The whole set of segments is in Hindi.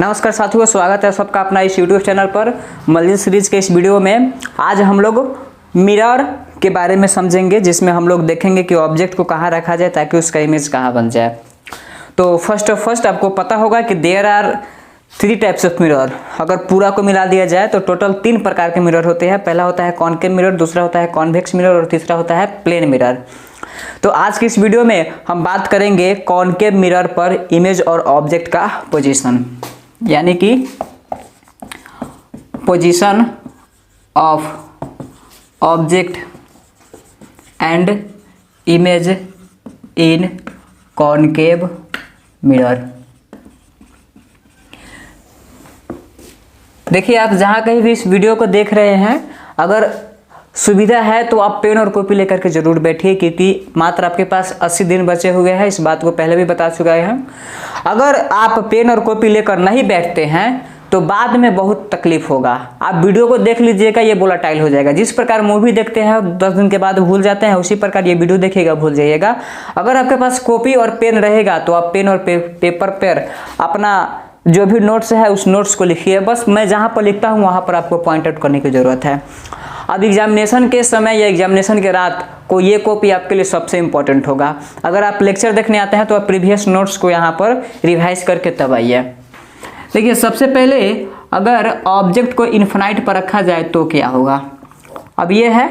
नमस्कार साथियों, स्वागत है सबका अपना इस YouTube चैनल पर मल्टी सीरीज के इस वीडियो में। आज हम लोग मिरर के बारे में समझेंगे, जिसमें हम लोग देखेंगे कि ऑब्जेक्ट को कहाँ रखा जाए ताकि उसका इमेज कहाँ बन जाए। तो फर्स्ट आपको पता होगा कि there are 3 types of mirror. अगर पूरा को मिला दिया जाए तो टोटल 3 प्रकार के मिरर होते हैं। पहला होता है कॉनकेव मिरर, दूसरा होता है कॉन्वेक्स मिरर और तीसरा होता है प्लेन मिरर। तो आज की इस वीडियो में हम बात करेंगे कॉनकेव मिरर पर इमेज और ऑब्जेक्ट का पोजीशन, यानी कि position of object and image in concave mirror. देखिए, आप जहां कहीं भी इस वीडियो को देख रहे हैं, अगर सुविधा है तो आप पेन और कॉपी लेकर के जरूर बैठिए, क्योंकि मात्र आपके पास 80 दिन बचे हुए हैं। इस बात को पहले भी बता चुका है। अगर आप पेन और कॉपी लेकर नहीं बैठते हैं तो बाद में बहुत तकलीफ होगा। आप वीडियो को देख लीजिएगा, ये वोलेटाइल हो जाएगा। जिस प्रकार मूवी देखते हैं 10 दिन के बाद भूल जाते हैं, उसी प्रकार ये वीडियो देखिएगा, भूल जाइएगा। अगर आपके पास कॉपी और पेन रहेगा तो आप पेन और पेपर पर अपना जो भी नोट्स है उस नोट्स को लिखिए। बस मैं जहाँ पर लिखता हूँ वहाँ पर आपको पॉइंट आउट करने की ज़रूरत है। अब एग्जामिनेशन के समय या एग्जामिनेशन के रात को ये कॉपी आपके लिए सबसे इम्पोर्टेंट होगा। अगर आप लेक्चर देखने आते हैं तो आप प्रीवियस नोट्स को यहाँ पर रिवाइज करके तब आइए। देखिए, सबसे पहले अगर ऑब्जेक्ट को इन्फिनाइट पर रखा जाए तो क्या होगा। अब ये है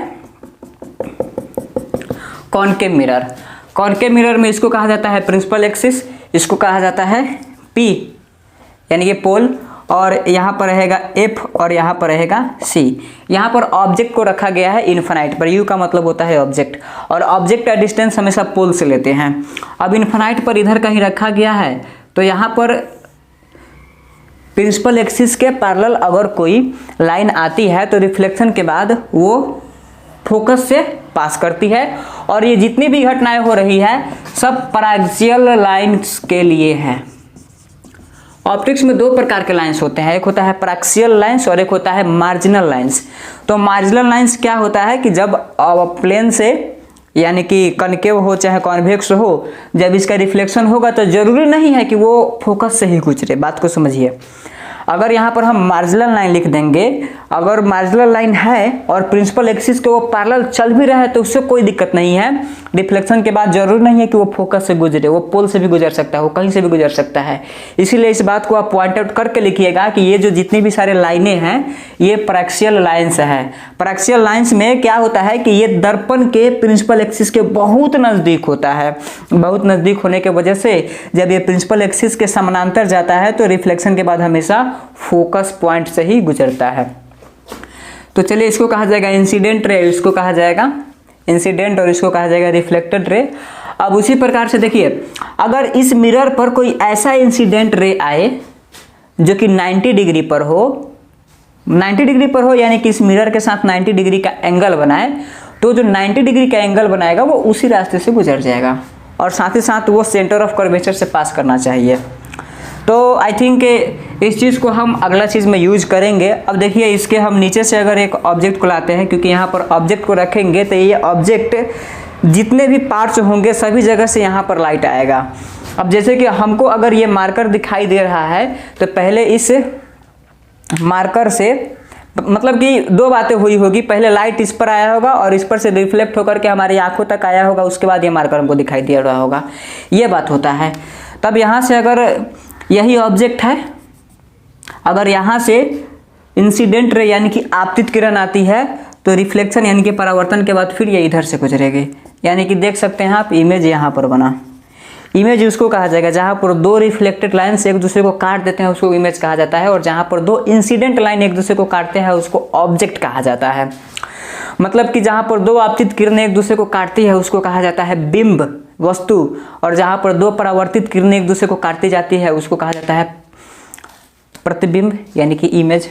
कॉनकेव मिरर। कॉनकेव मिरर में इसको कहा जाता है प्रिंसिपल एक्सिस, इसको कहा जाता है P यानी कि पोल, और यहाँ पर रहेगा F और यहाँ पर रहेगा C। यहाँ पर ऑब्जेक्ट को रखा गया है इन्फिनाइट पर। U का मतलब होता है ऑब्जेक्ट, और ऑब्जेक्ट का डिस्टेंस हमेशा पोल से लेते हैं। अब इन्फिनाइट पर इधर कहीं रखा गया है तो यहाँ पर प्रिंसिपल एक्सिस के पैरेलल अगर कोई लाइन आती है तो रिफ्लेक्शन के बाद वो फोकस से पास करती है, और ये जितनी भी घटनाएं हो रही है सब पैराक्सियल लाइंस के लिए है। ऑप्टिक्स में 2 प्रकार के लाइंस होते हैं, एक होता है पैराक्सियल लाइंस और एक होता है मार्जिनल लाइंस। तो मार्जिनल लाइंस क्या होता है कि जब प्लेन से यानी कि कनकेव हो चाहे कॉन्वेक्स हो, जब इसका रिफ्लेक्शन होगा तो जरूरी नहीं है कि वो फोकस से ही गुजरे। बात को समझिए। अगर यहाँ पर हम मार्जिनल लाइन लिख देंगे, अगर मार्जिनल लाइन है और प्रिंसिपल एक्सिस के वो पैरेलल चल भी रहा है तो उससे कोई दिक्कत नहीं है। रिफ्लेक्शन के बाद जरूरी नहीं है कि वो फोकस से गुजरे, वो पोल से भी गुजर सकता है, वो कहीं से भी गुजर सकता है। इसीलिए इस बात को आप पॉइंट आउट करके लिखिएगा कि ये जो जितनी भी सारे लाइनें हैं ये पैराक्सियल लाइन्स है। पैराक्सियल लाइन्स में क्या होता है कि ये दर्पण के प्रिंसिपल एक्सिस के बहुत नज़दीक होता है। बहुत नज़दीक होने की वजह से जब ये प्रिंसिपल एक्सिस के समानांतर जाता है तो रिफ्लेक्शन के बाद हमेशा फोकस पॉइंट से ही गुजरता है। तो चलिए, इसको कहा जाएगा इंसिडेंट रे, इसको कहा जाएगा इंसिडेंट और इसको कहा जाएगा रिफ्लेक्टेड रे। अब उसी प्रकार से देखिए, अगर इस मिरर पर कोई ऐसा इंसिडेंट रे आए जो कि 90 डिग्री पर हो, 90 डिग्री पर हो यानी कि इस मिरर के साथ 90 डिग्री का एंगल बनाए, तो जो 90 डिग्री का एंगल बनाएगा वो उसी रास्ते से गुजर जाएगा, और साथ ही साथ वो सेंटर ऑफ कर्वेचर से पास करना चाहिए। तो आई थिंक इस चीज़ को हम अगला चीज़ में यूज करेंगे। अब देखिए, इसके हम नीचे से अगर एक ऑब्जेक्ट को लाते हैं, क्योंकि यहाँ पर ऑब्जेक्ट को रखेंगे तो ये ऑब्जेक्ट जितने भी पार्ट्स होंगे सभी जगह से यहाँ पर लाइट आएगा। अब जैसे कि हमको अगर ये मार्कर दिखाई दे रहा है तो पहले इस मार्कर से मतलब कि 2 बातें हुई होगी। पहले लाइट इस पर आया होगा और इस पर से रिफ्लेक्ट होकर के हमारी आंखों तक आया होगा, उसके बाद ये मार्कर हमको दिखाई दे रहा होगा। ये बात होता है। तब यहाँ से अगर यही ऑब्जेक्ट है, अगर यहाँ से इंसिडेंट रे यानी कि आपतित किरण आती है तो रिफ्लेक्शन यानी कि परावर्तन के बाद फिर ये इधर से गुजरेगी। यानी कि देख सकते हैं आप, इमेज यहाँ पर बना। इमेज उसको कहा जाएगा जहाँ पर 2 रिफ्लेक्टेड लाइन से एक दूसरे को काट देते हैं, उसको इमेज कहा जाता है। और जहाँ पर 2 इंसिडेंट लाइन एक दूसरे को काटते हैं उसको ऑब्जेक्ट कहा जाता है। मतलब कि जहाँ पर 2 आपतित किरणें एक दूसरे को काटती है उसको कहा जाता है बिंब, वस्तु, और जहाँ पर 2 परावर्तित किरणें एक दूसरे को काटती जाती है उसको कहा जाता है प्रतिबिंब यानी कि इमेज।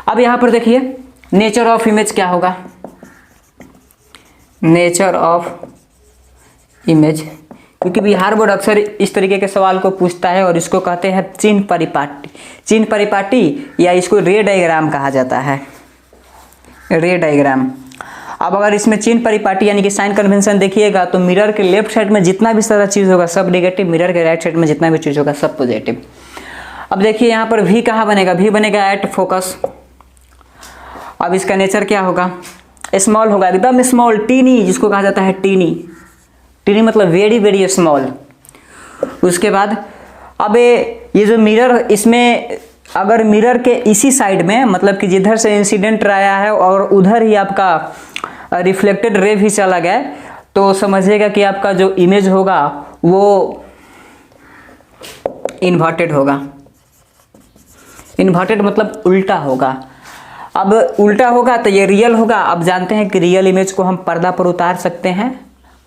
अब यहाँ पर देखिए, नेचर ऑफ इमेज क्या होगा। नेचर ऑफ इमेज, क्योंकि बिहार बोर्ड अक्सर इस तरीके के सवाल को पूछता है और इसको कहते हैं चिन्ह परिपाटी। चिन्ह परिपाटी या इसको रे डायग्राम कहा जाता है, रे डायग्राम। अब अगर इसमें चिन्ह परिपाटी यानी कि साइन कन्वेंशन देखिएगा तो मिरर के लेफ्ट साइड में जितना भी सारा चीज़ होगा सब नेगेटिव, मिरर के राइट साइड में जितना भी चीज़ होगा सब पॉजिटिव। अब देखिए यहाँ पर V कहाँ बनेगा, V बनेगा एट फोकस। अब इसका नेचर क्या होगा, स्मॉल होगा, एकदम स्मॉल, टीनी, जिसको कहा जाता है टीनी। टीनी मतलब वेरी वेरी स्मॉल। उसके बाद अब ये जो मिरर, इसमें अगर मिरर के इसी साइड में, मतलब कि जिधर से इंसिडेंट आया है और उधर ही आपका रिफ्लेक्टेड रे भी चला गया, तो समझिएगा कि आपका जो इमेज होगा वो इन्वर्टेड होगा। इन्वर्टेड मतलब उल्टा होगा। अब उल्टा होगा तो ये रियल होगा। अब जानते हैं कि रियल इमेज को हम पर्दा पर उतार सकते हैं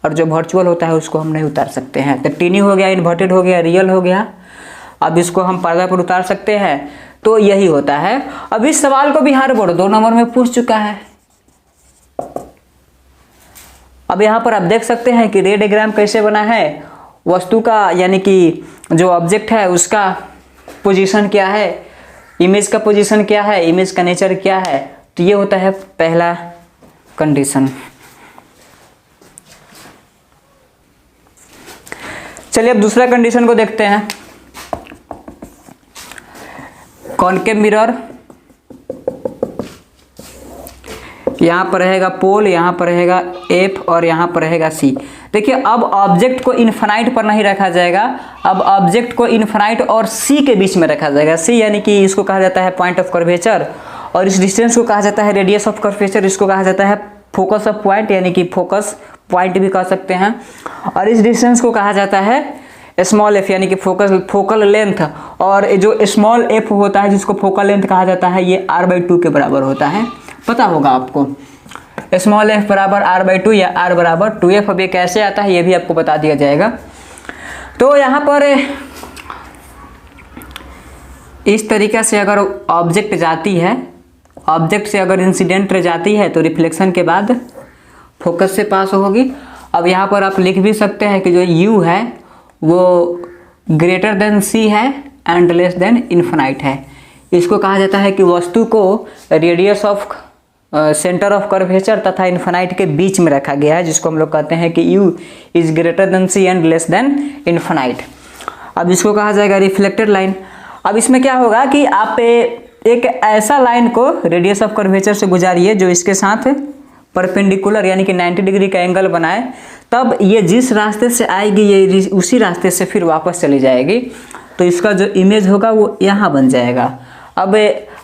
और जो वर्चुअल होता है उसको हम नहीं उतार सकते हैं। तो टीनी हो गया, इन्वर्टेड हो गया, रियल हो गया। अब इसको हम पर्दा पर उतार सकते हैं, तो यही होता है। अब इस सवाल को भी हर बोर्ड 2 नंबर में पूछ चुका है। अब यहाँ पर आप देख सकते हैं कि रे डायग्राम कैसे बना है, वस्तु का यानी कि जो ऑब्जेक्ट है उसका पोजीशन क्या है, इमेज का पोजीशन क्या है, इमेज का नेचर क्या है। तो ये होता है पहला कंडीशन। चलिए अब दूसरा कंडीशन को देखते हैं। कॉनकेव मिरर, यहां पर रहेगा पोल, यहां पर रहेगा एफ और यहां पर रहेगा सी। देखिए अब ऑब्जेक्ट को इनफाइनाइट पर नहीं रखा जाएगा, अब ऑब्जेक्ट को इनफाइनाइट और सी के बीच में रखा जाएगा। सी यानी कि इसको कहा जाता है पॉइंट ऑफ कर्वेचर, और इस डिस्टेंस को कहा जाता है रेडियस ऑफ कर्वेचर। इसको कहा जाता है फोकस ऑफ पॉइंट, यानी कि फोकस पॉइंट भी कह सकते हैं। और इस डिस्टेंस को कहा जाता है स्मॉल एफ, यानी कि फोकल लेंथ। और जो स्मॉल एफ होता है जिसको फोकल लेंथ कहा जाता है, ये r/2 के बराबर होता है। पता होगा आपको, स्मॉल एफ बराबर r/2 या r बराबर 2f। अब ये कैसे आता है ये भी आपको बता दिया जाएगा। तो यहाँ पर इस तरीक़ा से अगर ऑब्जेक्ट जाती है, ऑब्जेक्ट से अगर इंसिडेंट जाती है तो रिफ्लेक्शन के बाद फोकस से पास होगी। अब यहाँ पर आप लिख भी सकते हैं कि जो u है वो ग्रेटर देन c है एंड लेस देन इन्फिनाइट है। इसको कहा जाता है कि वस्तु को radius of centre of curvature तथा इन्फिनाइट के बीच में रखा गया है, जिसको हम लोग कहते हैं कि u is greater than c and less than infinite. अब इसको कहा जाएगा रिफ्लेक्टेड लाइन। अब इसमें क्या होगा कि आप एक ऐसा लाइन को रेडियस ऑफ कर्वेचर से गुजारिए जो इसके साथ परपेंडिकुलर यानी कि 90 डिग्री का एंगल बनाए, तब ये जिस रास्ते से आएगी ये उसी रास्ते से फिर वापस चली जाएगी। तो इसका जो इमेज होगा वो यहाँ बन जाएगा। अब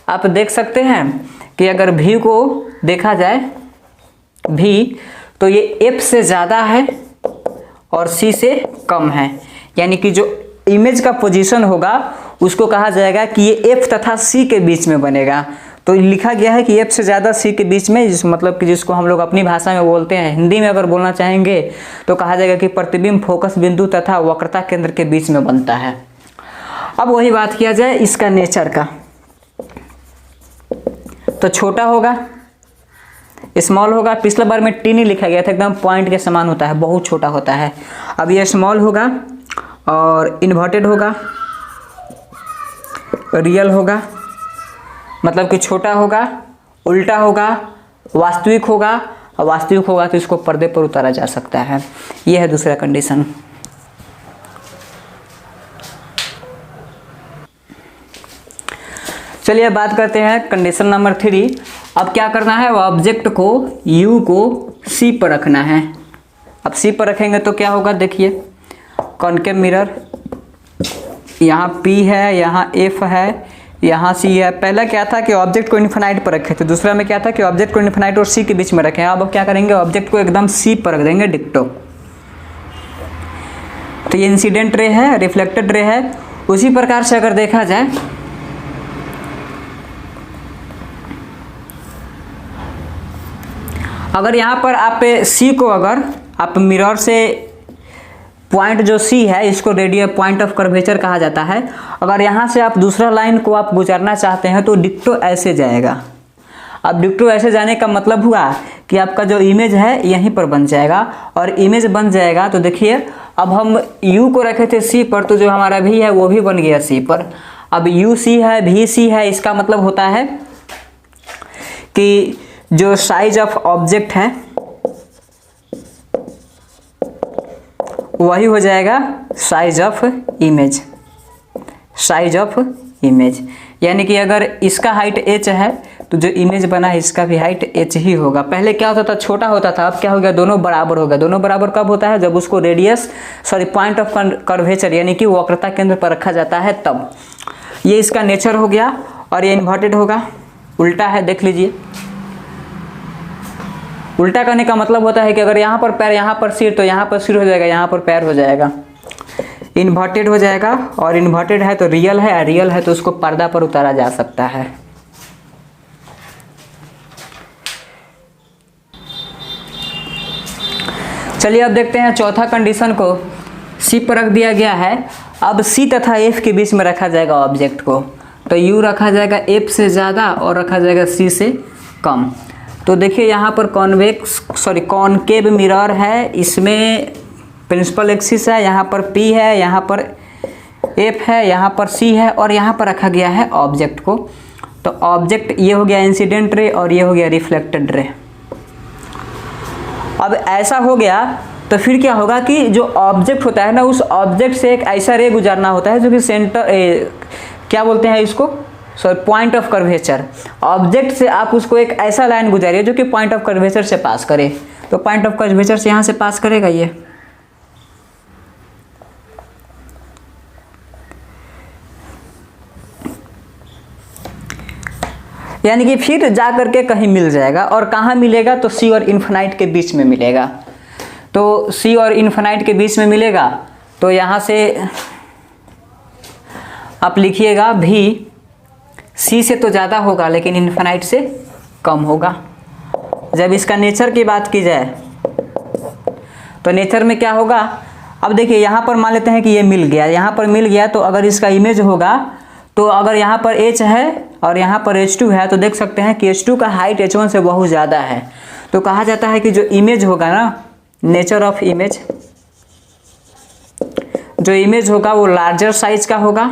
आप देख सकते हैं कि अगर v को देखा जाए, v तो ये f से ज़्यादा है और c से कम है, यानी कि जो इमेज का पोजीशन होगा उसको कहा जाएगा कि ये f तथा c के बीच में बनेगा। तो लिखा गया है कि f से ज़्यादा c के बीच में, जिस मतलब कि जिसको हम लोग अपनी भाषा में बोलते हैं, हिंदी में अगर बोलना चाहेंगे तो कहा जाएगा कि प्रतिबिंब फोकस बिंदु तथा वक्रता केंद्र के बीच में बनता है। अब वही बात किया जाए इसका नेचर का, तो छोटा होगा, स्मॉल होगा। पिछला बार में टीनी लिखा गया था, एकदम पॉइंट के समान होता है, बहुत छोटा होता है। अब ये स्मॉल होगा और इन्वर्टेड होगा, रियल होगा मतलब कि छोटा होगा, उल्टा होगा, वास्तविक होगा। और वास्तविक होगा तो इसको पर्दे पर उतारा जा सकता है। यह है दूसरा कंडीशन। चलिए बात करते हैं कंडीशन नंबर 3। अब क्या करना है, ऑब्जेक्ट को u को c पर रखना है। अब c पर रखेंगे तो क्या होगा, देखिए कॉनकेव मिरर, यहाँ p है, यहाँ f है, यहाँ c है। पहला क्या था कि ऑब्जेक्ट को इन्फिनाइट पर रखे थे, दूसरा में क्या था कि ऑब्जेक्ट को इन्फिनाइट और c के बीच में रखें। अब क्या करेंगे, ऑब्जेक्ट को एकदम c पर रख देंगे डिक्टो। तो ये इंसिडेंट रे है, रिफ्लेक्टेड रे है। उसी प्रकार से अगर देखा जाए, अगर यहाँ पर आप c को अगर आप मिरर से पॉइंट जो c है इसको रेडियस पॉइंट ऑफ कर्वेचर कहा जाता है, अगर यहाँ से आप दूसरा लाइन को आप गुजारना चाहते हैं तो डिक्टो ऐसे जाएगा। अब डिक्टो ऐसे जाने का मतलब हुआ कि आपका जो इमेज है यहीं पर बन जाएगा, और इमेज बन जाएगा तो देखिए अब हम u को रखे थे c पर, तो जो हमारा v है वो भी बन गया c पर। अब u c है, v c है, इसका मतलब होता है कि जो साइज ऑफ ऑब्जेक्ट है वही हो जाएगा size of image, size of image, यानी कि अगर इसका हाइट h है तो जो इमेज बना है इसका भी हाइट h ही होगा। पहले क्या होता था, छोटा होता था, अब क्या हो गया, दोनों बराबर हो गया। दोनों बराबर कब होता है, जब उसको रेडियस पॉइंट ऑफ कर्वेचर यानी कि वक्रता केंद्र पर रखा जाता है तब। ये इसका नेचर हो गया। और ये इन्वर्टेड होगा, उल्टा है, देख लीजिए। उल्टा करने का मतलब होता है कि अगर यहाँ पर पैर, यहाँ पर सिर, तो यहाँ पर सिर हो जाएगा, यहाँ पर पैर हो जाएगा। इन्वर्टेड हो जाएगा। और इन्वर्टेड है तो रियल है, रियल है तो उसको पर्दा पर उतारा जा सकता है। चलिए अब देखते हैं चौथा कंडीशन को। सी पर रख दिया गया है। अब सी तथा एफ के बीच में रखा जाएगा ऑब्जेक्ट को, तो यू रखा जाएगा एफ से ज़्यादा और रखा जाएगा सी से कम। तो देखिए यहाँ पर कॉनकेव मिरर है, इसमें प्रिंसिपल एक्सिस है, यहाँ पर पी है, यहाँ पर एफ है, यहाँ पर सी है और यहाँ पर रखा गया है ऑब्जेक्ट को। तो ऑब्जेक्ट ये हो गया इंसिडेंट रे और ये हो गया रिफ्लेक्टेड रे। अब ऐसा हो गया तो फिर क्या होगा कि जो ऑब्जेक्ट होता है ना, उस ऑब्जेक्ट से एक ऐसा रे गुजारना होता है जो कि क्या बोलते हैं इसको, पॉइंट ऑफ कर्वेचर। ऑब्जेक्ट से आप उसको एक ऐसा लाइन गुजारिए जो कि पॉइंट ऑफ कर्वेचर से पास करे। तो पॉइंट ऑफ कर्वेचर से यहाँ से पास करेगा ये। यानी कि फिर जा करके कहीं मिल जाएगा। और कहाँ मिलेगा, तो सी और इन्फिनाइट के बीच में मिलेगा। तो सी और इन्फिनाइट के बीच में मिलेगा, तो यहाँ से आप लिखिएगा भी, सी से तो ज़्यादा होगा लेकिन इन्फिनाइट से कम होगा। जब इसका नेचर की बात की जाए तो नेचर में क्या होगा, अब देखिए यहाँ पर मान लेते हैं कि ये मिल गया, यहाँ पर मिल गया, तो अगर इसका इमेज होगा, तो अगर यहाँ पर h है और यहाँ पर h2 है, तो देख सकते हैं कि h2 का हाइट h1 से बहुत ज़्यादा है। तो कहा जाता है कि जो इमेज होगा ना, नेचर ऑफ इमेज, जो इमेज होगा वो लार्जर साइज का होगा।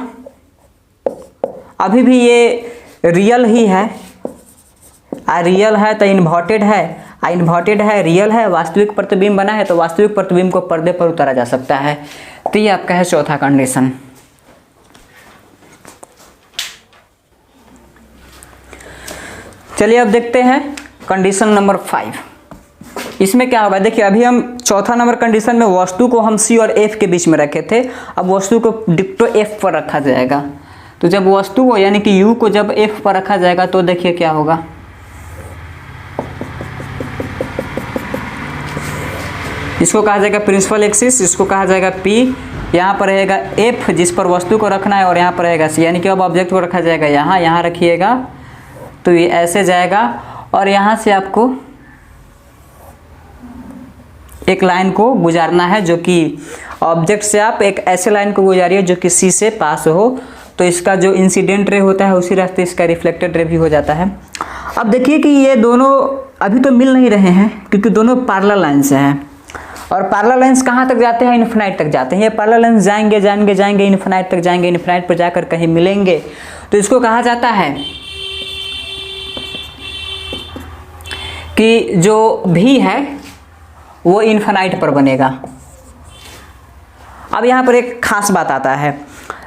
अभी भी ये रियल ही है, रियल है तो इन्वर्टेड है, इन्वर्टेड है, रियल है, वास्तविक प्रतिबिंब बना है तो वास्तविक प्रतिबिंब को पर्दे पर उतारा जा सकता है। तो ये आपका है चौथा कंडीशन। चलिए अब देखते हैं कंडीशन नंबर 5। इसमें क्या होगा, देखिए अभी हम चौथा नंबर कंडीशन में वस्तु को हम सी और एफ के बीच में रखे थे, अब वस्तु को डिक्टो एफ पर रखा जाएगा। तो जब वस्तु को यानी कि यू को जब एफ पर रखा जाएगा तो देखिए क्या होगा, इसको कहा जाएगा प्रिंसिपल एक्सिस, इसको कहा जाएगा पी, यहाँ पर रहेगा एफ जिस पर वस्तु को रखना है और यहाँ पर रहेगा सी, यानी कि अब ऑब्जेक्ट को रखा जाएगा यहाँ रखिएगा, तो ये ऐसे जाएगा और यहाँ से आपको एक लाइन को गुजारना है, जो कि ऑब्जेक्ट से आप एक ऐसे लाइन को गुजारिए जो कि सी से पास हो। तो इसका जो इंसिडेंट रे होता है उसी रास्ते इसका रिफ्लेक्टेड रे भी हो जाता है। अब देखिए कि ये दोनों अभी तो मिल नहीं रहे हैं क्योंकि दोनों पैरेलल लाइन से हैं, और पैरेलल लाइंस कहाँ तक जाते हैं, इन्फिनाइट तक जाते हैं। ये पैरेलल लाइंस जाएंगे इन्फिनाइट तक जाएंगे, इन्फिनाइट पर जाकर कहीं मिलेंगे, तो इसको कहा जाता है कि जो भी है वो इन्फिनाइट पर बनेगा। अब यहाँ पर एक खास बात आता है,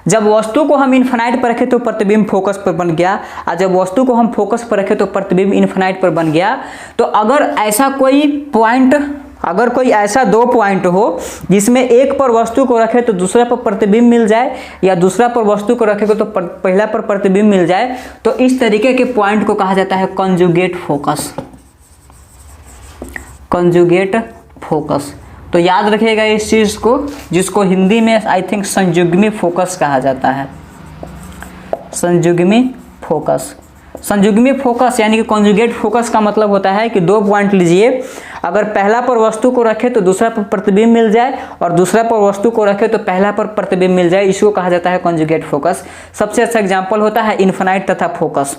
जब वस्तु को हम इन्फिनाइट पर रखें तो प्रतिबिंब फोकस पर बन गया, और जब वस्तु को हम फोकस पर रखें तो प्रतिबिंब इन्फिनाइट पर बन गया। तो अगर ऐसा कोई पॉइंट, अगर कोई ऐसा दो पॉइंट हो जिसमें एक पर वस्तु को रखे तो दूसरा पर प्रतिबिंब मिल जाए, या दूसरा पर वस्तु को रखे तो पहला पर प्रतिबिंब मिल जाए, तो इस तरीके के पॉइंट को कहा जाता है कॉन्जुगेट फोकस। कॉन्जुगेट फोकस, तो याद रखिएगा इस चीज़ को, जिसको हिंदी में आई थिंक संयुग्मी फोकस कहा जाता है। संयुग्मी फोकस, संयुग्मी फोकस यानी कि कॉन्जुगेट फोकस का मतलब होता है कि दो पॉइंट लीजिए, अगर पहला पर वस्तु को रखे तो दूसरा पर प्रतिबिंब मिल जाए, और दूसरा पर वस्तु को रखे तो पहला पर प्रतिबिंब मिल जाए, इसको कहा जाता है कॉन्जुगेट फोकस। सबसे अच्छा एग्जाम्पल होता है इन्फिनाइट तथा फोकस।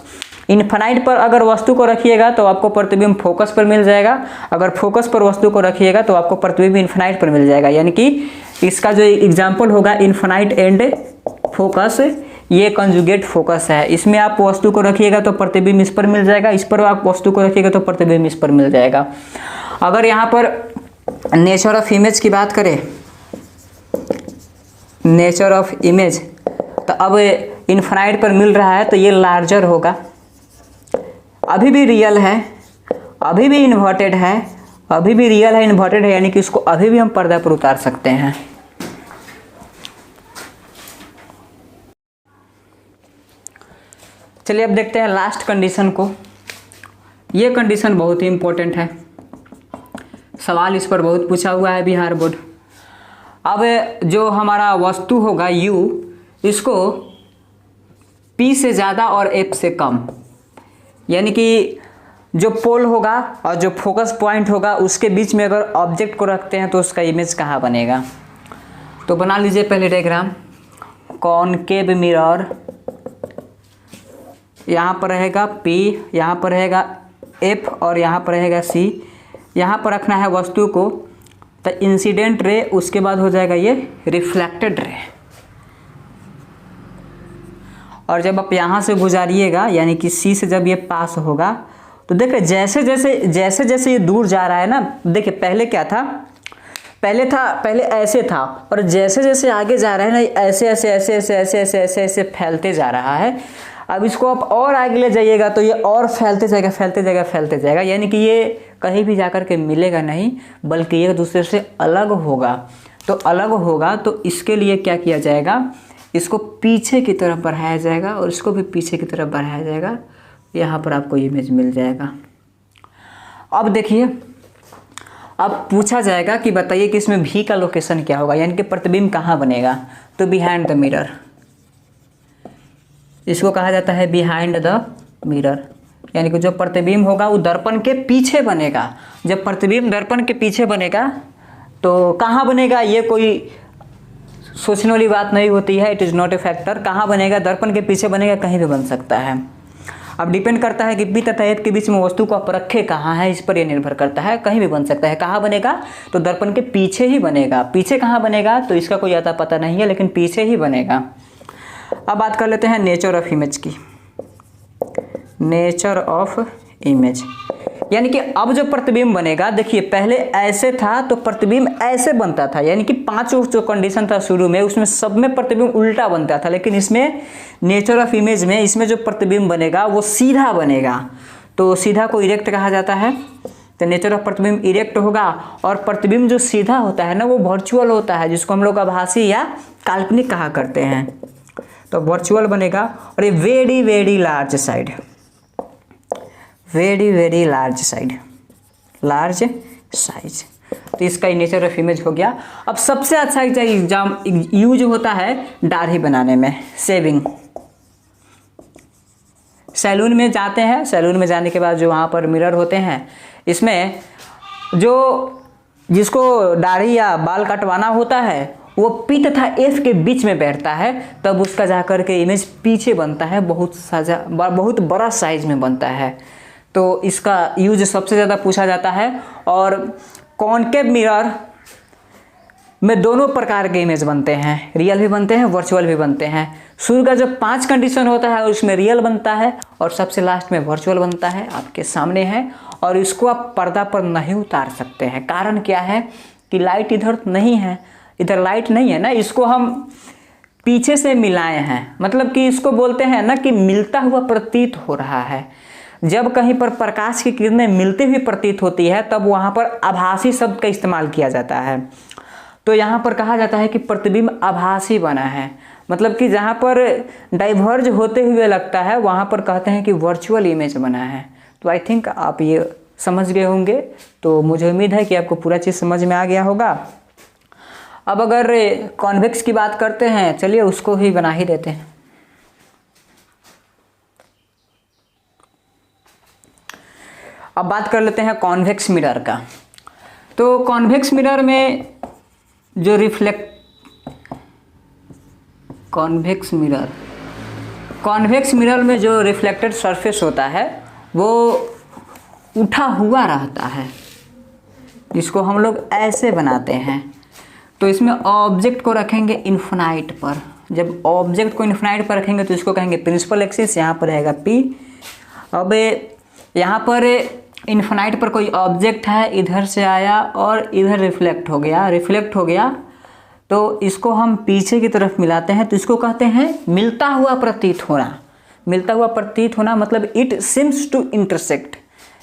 इन्फिनाइट पर अगर वस्तु को रखिएगा तो आपको प्रतिबिंब फोकस पर मिल जाएगा, अगर फोकस पर वस्तु को रखिएगा तो आपको प्रतिबिंब इन्फिनाइट पर मिल जाएगा। यानी कि इसका जो एग्जाम्पल होगा इन्फिनाइट एंड फोकस, ये कंजुगेट फोकस है। इसमें आप वस्तु को रखिएगा तो प्रतिबिंब इस पर मिल जाएगा, इस पर आप वस्तु को रखिएगा तो प्रतिबिंब इस पर मिल जाएगा। अगर यहाँ पर नेचर ऑफ इमेज की बात करें, नेचर ऑफ इमेज, तो अब इन्फिनाइट पर मिल रहा है तो ये लार्जर होगा, अभी भी रियल है, अभी भी इन्वर्टेड है, अभी भी रियल है इन्वर्टेड है, यानी कि इसको अभी भी हम पर्दा पर उतार सकते हैं। चलिए अब देखते हैं लास्ट कंडीशन को। ये कंडीशन बहुत ही इंपॉर्टेंट है, सवाल इस पर बहुत पूछा हुआ है बिहार बोर्ड। अब जो हमारा वस्तु होगा U, इसको P से ज़्यादा और F से कम, यानी कि जो पोल होगा और जो फोकस पॉइंट होगा उसके बीच में अगर ऑब्जेक्ट को रखते हैं तो उसका इमेज कहाँ बनेगा। तो बना लीजिए पहले डायग्राम। कॉनकेव मिरर, यहाँ पर रहेगा P, यहाँ पर रहेगा F और यहाँ पर रहेगा C। यहाँ पर रखना है वस्तु को, तो इंसिडेंट रे, उसके बाद हो जाएगा ये रिफ्लेक्टेड रे। और जब आप यहाँ से गुजारिएगा यानी कि C से जब ये पास होगा तो देखिए जैसे जैसे ये दूर जा रहा है ना, देखिए पहले क्या था, पहले ऐसे था और जैसे जैसे आगे जा रहा है ना ऐसे ऐसे ऐसे ऐसे ऐसे ऐसे ऐसे ऐसे फैलते जा रहा है। अब इसको आप और आगे ले जाइएगा तो ये और फैलते जाएगा फैलते जाएगा फैलते जाएगा, यानी कि ये कहीं भी जाकर के मिलेगा नहीं बल्कि एक दूसरे से अलग होगा। तो अलग होगा तो इसके लिए क्या किया जाएगा, इसको पीछे की तरफ बढ़ाया जाएगा और इसको भी पीछे की तरफ बढ़ाया जाएगा। यहाँ पर आपको इमेज मिल जाएगा। अब देखिए, अब पूछा जाएगा कि बताइए कि इसमें भी का लोकेशन क्या होगा, यानी कि प्रतिबिंब कहाँ बनेगा। तो बिहाइंड द मिरर, इसको कहा जाता है बिहाइंड द मिरर, यानी कि जो प्रतिबिंब होगा वो दर्पण के पीछे बनेगा। जब प्रतिबिंब दर्पण के पीछे बनेगा तो कहाँ बनेगा, ये कोई सोचने वाली बात नहीं होती है, it is not a factor. कहाँ बनेगा, दर्पण के पीछे बनेगा, कहीं भी बन सकता है। अब डिपेंड करता है कि P तथा F के बीच में वस्तु को आप रखे कहाँ है, इस पर यह निर्भर करता है। कहीं भी बन सकता है। कहाँ बनेगा, तो दर्पण के पीछे ही बनेगा। पीछे कहाँ बनेगा तो इसका कोई आता पता नहीं है, लेकिन पीछे ही बनेगा। अब बात कर लेते हैं नेचर ऑफ इमेज की। नेचर ऑफ इमेज यानी कि अब जो प्रतिबिंब बनेगा, देखिए पहले ऐसे था तो प्रतिबिंब ऐसे बनता था, यानी कि 5 जो कंडीशन था शुरू में उसमें सब में प्रतिबिंब उल्टा बनता था, लेकिन इसमें नेचर ऑफ इमेज में इसमें जो प्रतिबिंब बनेगा वो सीधा बनेगा। तो सीधा को इरेक्ट कहा जाता है। तो नेचर ऑफ प्रतिबिंब इरेक्ट होगा और प्रतिबिंब जो सीधा होता है ना वो वर्चुअल होता है, जिसको हम लोग आभासी या काल्पनिक कहा करते हैं। तो वर्चुअल बनेगा और ये very very large side, very very large side, large size. तो इसका नेचर ऑफ इमेज हो गया। अब सबसे अच्छा एग्जाम यूज होता है दाढ़ी बनाने में, शेविंग। सैलून में जाते हैं, सैलून में जाने के बाद जो वहाँ पर मिरर होते हैं, इसमें जो जिसको दाढ़ी या बाल कटवाना होता है वो P तथा F के बीच में बैठता है, तब उसका जाकर के इमेज पीछे बनता है, बहुत बड़ा साइज में बनता है। तो इसका यूज सबसे ज़्यादा पूछा जाता है। और कॉनकेव मिरर में दोनों प्रकार के इमेज बनते हैं, रियल भी बनते हैं, वर्चुअल भी बनते हैं। शुरू का जो 5 कंडीशन होता है उसमें रियल बनता है और सबसे लास्ट में वर्चुअल बनता है, आपके सामने है। और इसको आप पर्दा पर नहीं उतार सकते हैं। कारण क्या है कि लाइट इधर नहीं है, इधर लाइट नहीं है ना, इसको हम पीछे से मिलाए हैं, मतलब कि इसको बोलते हैं ना कि मिलता हुआ प्रतीत हो रहा है। जब कहीं पर प्रकाश की किरणें मिलती हुई प्रतीत होती है तब वहाँ पर आभासी शब्द का इस्तेमाल किया जाता है। तो यहाँ पर कहा जाता है कि प्रतिबिंब आभासी बना है, मतलब कि जहाँ पर डाइवर्ज होते हुए लगता है वहाँ पर कहते हैं कि वर्चुअल इमेज बना है। तो आई थिंक आप ये समझ गए होंगे। तो मुझे उम्मीद है कि आपको पूरा चीज़ समझ में आ गया होगा। अब अगर कॉन्वेक्स की बात करते हैं, चलिए उसको ही बना ही देते हैं। अब बात कर लेते हैं कॉन्वेक्स मिरर का। तो कॉन्वेक्स मिरर में जो कॉन्वेक्स मिरर में जो रिफ्लेक्टेड सरफेस होता है वो उठा हुआ रहता है, जिसको हम लोग ऐसे बनाते हैं। तो इसमें ऑब्जेक्ट को रखेंगे इन्फिनाइट पर। जब ऑब्जेक्ट को इन्फिनाइट पर रखेंगे तो इसको कहेंगे प्रिंसिपल एक्सिस, यहाँ पर रहेगा P। अब यहाँ पर इन्फिनाइट पर कोई ऑब्जेक्ट है, इधर से आया और इधर रिफ्लेक्ट हो गया, तो इसको हम पीछे की तरफ मिलाते हैं तो इसको कहते हैं मिलता हुआ प्रतीत होना। मिलता हुआ प्रतीत होना मतलब इट सिम्स टू इंटरसेक्ट।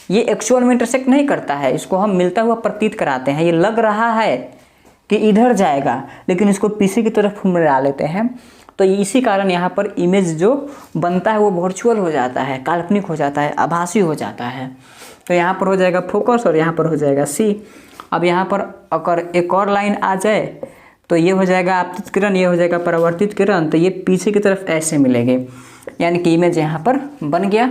ये एक्चुअल में इंटरसेक्ट नहीं करता है, इसको हम मिलता हुआ प्रतीत कराते हैं। ये लग रहा है कि इधर जाएगा लेकिन इसको पीछे की तरफ हम मिला लेते हैं, तो इसी कारण यहाँ पर इमेज जो बनता है वो वर्चुअल हो जाता है, काल्पनिक हो जाता है, आभासी हो जाता है। तो यहाँ पर हो जाएगा फोकस और यहाँ पर हो जाएगा सी। अब यहाँ पर अगर एक और लाइन आ जाए तो ये हो जाएगा आपतित किरण, ये हो जाएगा परावर्तित किरण, तो ये पीछे की तरफ ऐसे मिलेंगे, यानी कि इमेज यहाँ पर बन गया।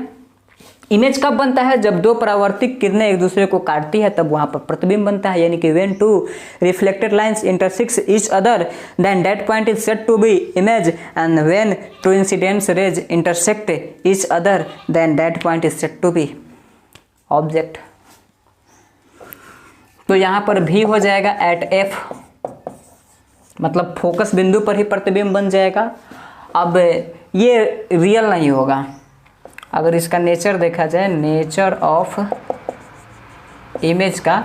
इमेज कब बनता है? जब दो परावर्तित किरणें एक दूसरे को काटती है तब वहाँ पर प्रतिबिंब बनता है, यानी कि when two reflected lines intersect each other then that point is said to be image and when two incidents rays intersect each other then that point is said to be object. तो यहाँ पर भी हो जाएगा एट एफ, मतलब फोकस बिंदु पर ही प्रतिबिंब बन जाएगा। अब ये रियल नहीं होगा, अगर इसका नेचर देखा जाए, नेचर ऑफ इमेज का,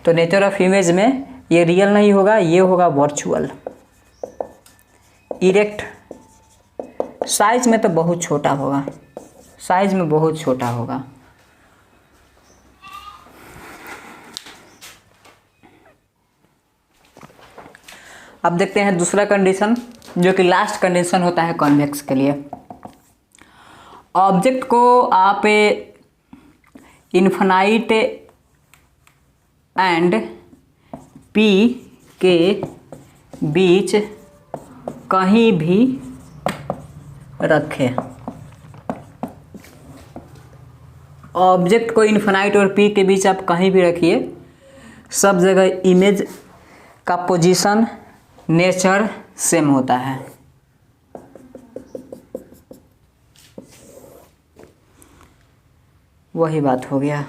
तो नेचर ऑफ इमेज में ये रियल नहीं होगा, ये होगा वर्चुअल। इरेक्ट साइज में तो बहुत छोटा होगा, साइज में बहुत छोटा होगा। अब देखते हैं दूसरा कंडीशन, जो कि लास्ट कंडीशन होता है कॉन्वेक्स के लिए। ऑब्जेक्ट को आप इन्फिनाइट एंड पी के बीच कहीं भी रखें। ऑब्जेक्ट को इन्फिनाइट और पी के बीच आप कहीं भी रखिए, सब जगह इमेज का पोजीशन, नेचर सेम होता है। वही बात हो गया।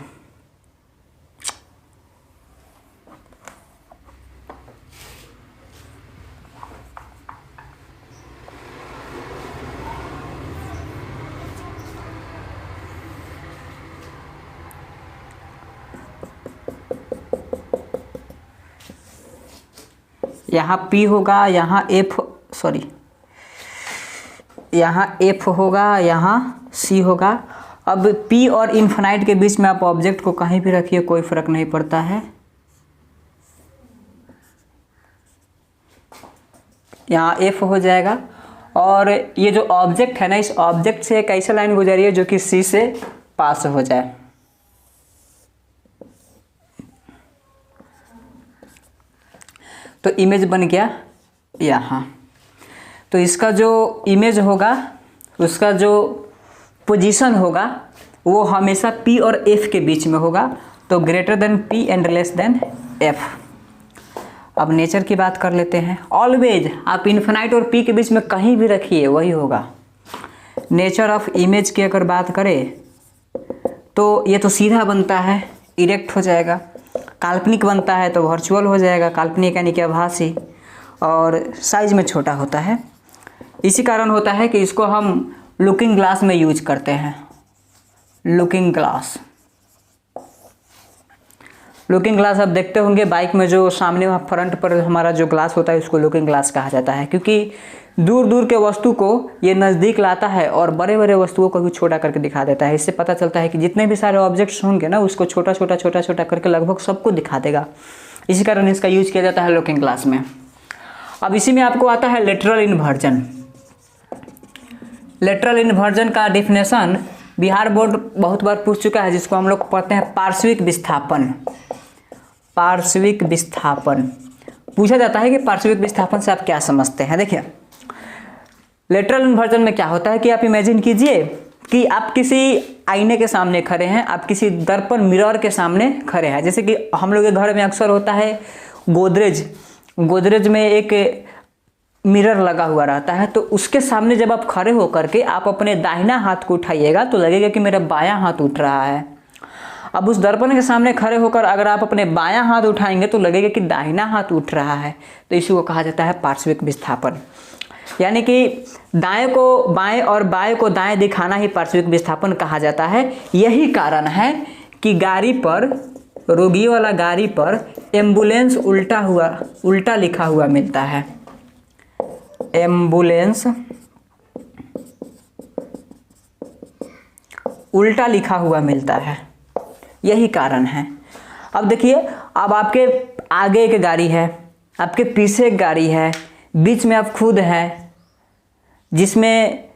यहाँ P होगा, यहाँ F, सॉरी, यहाँ F होगा, यहाँ C होगा। अब P और इन्फिनाइट के बीच में आप ऑब्जेक्ट को कहीं भी रखिए, कोई फर्क नहीं पड़ता है। यहाँ F हो जाएगा और ये जो ऑब्जेक्ट है ना, इस ऑब्जेक्ट से एक ऐसा लाइन गुजरी है जो कि C से पास हो जाए। तो इमेज बन गया यहाँ। तो इसका जो इमेज होगा, उसका जो पोजीशन होगा वो हमेशा P और F के बीच में होगा, तो greater than P and less than F। अब नेचर की बात कर लेते हैं। ऑलवेज आप इन्फिनाइट और P के बीच में कहीं भी रखिए, वही होगा। नेचर ऑफ इमेज की अगर बात करें तो ये तो सीधा बनता है, इरेक्ट हो जाएगा। काल्पनिक बनता है तो वर्चुअल हो जाएगा, काल्पनिक यानी कि आभासी, और साइज में छोटा होता है। इसी कारण होता है कि इसको हम लुकिंग ग्लास में यूज करते हैं। लुकिंग ग्लास, लुकिंग ग्लास आप देखते होंगे बाइक में, जो सामने फ्रंट पर हमारा जो ग्लास होता है उसको लुकिंग ग्लास कहा जाता है, क्योंकि दूर दूर के वस्तु को ये नज़दीक लाता है और बड़े बड़े वस्तुओं को भी छोटा करके दिखा देता है। इससे पता चलता है कि जितने भी सारे ऑब्जेक्ट्स होंगे ना, उसको छोटा छोटा छोटा छोटा करके लगभग सबको दिखा देगा। इसी कारण इसका यूज किया जाता है लुकिंग ग्लास में। अब इसी में आपको आता है लेटरल इन्वर्जन। लेटरल इन्वर्जन का डिफिनेशन बिहार बोर्ड बहुत बार पूछ चुका है, जिसको हम लोग पढ़ते हैं पार्श्विक विस्थापन। पार्श्विक विस्थापन पूछा जाता है कि पार्श्विक विस्थापन से आप क्या समझते हैं। देखिए, लेटरल इन्वर्जन में क्या होता है कि आप इमेजिन कीजिए कि आप किसी आईने के सामने खड़े हैं, आप किसी दर्पण मिरर के सामने खड़े हैं। जैसे कि हम लोग के घर में अक्सर होता है गोदरेज में एक मिरर लगा हुआ रहता है, तो उसके सामने जब आप खड़े होकर के आप अपने दाहिना हाथ को उठाइएगा तो लगेगा कि मेरा बायां हाथ उठ रहा है। अब उस दर्पण के सामने खड़े होकर अगर आप अपने बायां हाथ उठाएंगे तो लगेगा कि दाहिना हाथ उठ रहा है। तो इसी को कहा जाता है पार्श्विक विस्थापन, यानी कि दाएं को बाएं और बाएं को दाएं दिखाना ही पार्श्विक विस्थापन कहा जाता है। यही कारण है कि गाड़ी पर रोगी वाला गाड़ी पर एम्बुलेंस उल्टा लिखा हुआ मिलता है। एम्बुलेंस उल्टा लिखा हुआ मिलता है, यही कारण है। अब देखिए, अब आपके आगे एक गाड़ी है, आपके पीछे एक गाड़ी है, बीच में आप खुद हैं, जिसमें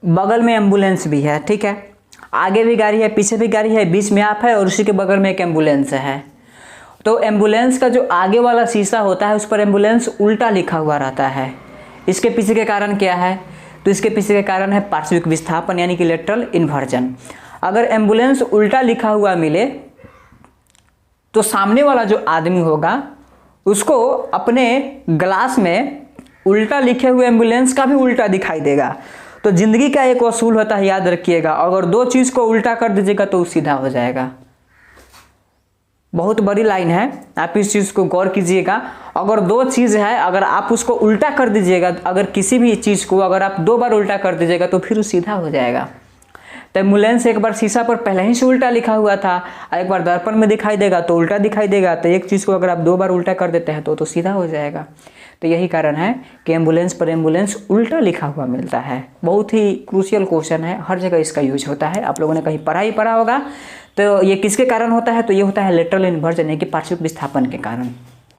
बगल में एम्बुलेंस भी है, ठीक है। आगे भी गाड़ी है, पीछे भी गाड़ी है, बीच में आप है और उसी के बगल में एक एम्बुलेंस है। तो एम्बुलेंस का जो आगे वाला शीशा होता है उस पर एम्बुलेंस उल्टा लिखा हुआ रहता है। इसके पीछे के कारण क्या है? तो इसके पीछे के कारण है पार्श्विक विस्थापन यानी कि लेटरल इन्वर्जन। अगर एम्बुलेंस उल्टा लिखा हुआ मिले तो सामने वाला जो आदमी होगा उसको अपने ग्लास में उल्टा लिखे हुए एम्बुलेंस का भी उल्टा दिखाई देगा। तो जिंदगी का एक असूल होता है, याद रखिएगा, अगर दो चीज़ को उल्टा कर दीजिएगा तो सीधा हो जाएगा। बहुत बड़ी लाइन है, आप इस चीज़ को गौर कीजिएगा। अगर दो चीज़ है, अगर आप उसको उल्टा कर दीजिएगा, अगर किसी भी चीज़ को अगर आप 2 बार उल्टा कर दीजिएगा तो फिर वो सीधा हो जाएगा। तो एम्बुलेंस एक बार शीशा पर पहले ही से उल्टा लिखा हुआ था, एक बार दर्पण में दिखाई देगा तो उल्टा दिखाई देगा। तो एक चीज़ को अगर आप 2 बार उल्टा कर देते हैं तो सीधा हो जाएगा। तो यही कारण है कि एम्बुलेंस पर एम्बुलेंस उल्टा लिखा हुआ मिलता है। बहुत ही क्रूशियल क्वेश्चन है, हर जगह इसका यूज होता है, आप लोगों ने कहीं पढ़ा होगा। तो ये किसके कारण होता है? तो ये होता है लेटरल इन्वर्जन यानी कि पार्श्विक विस्थापन के कारण।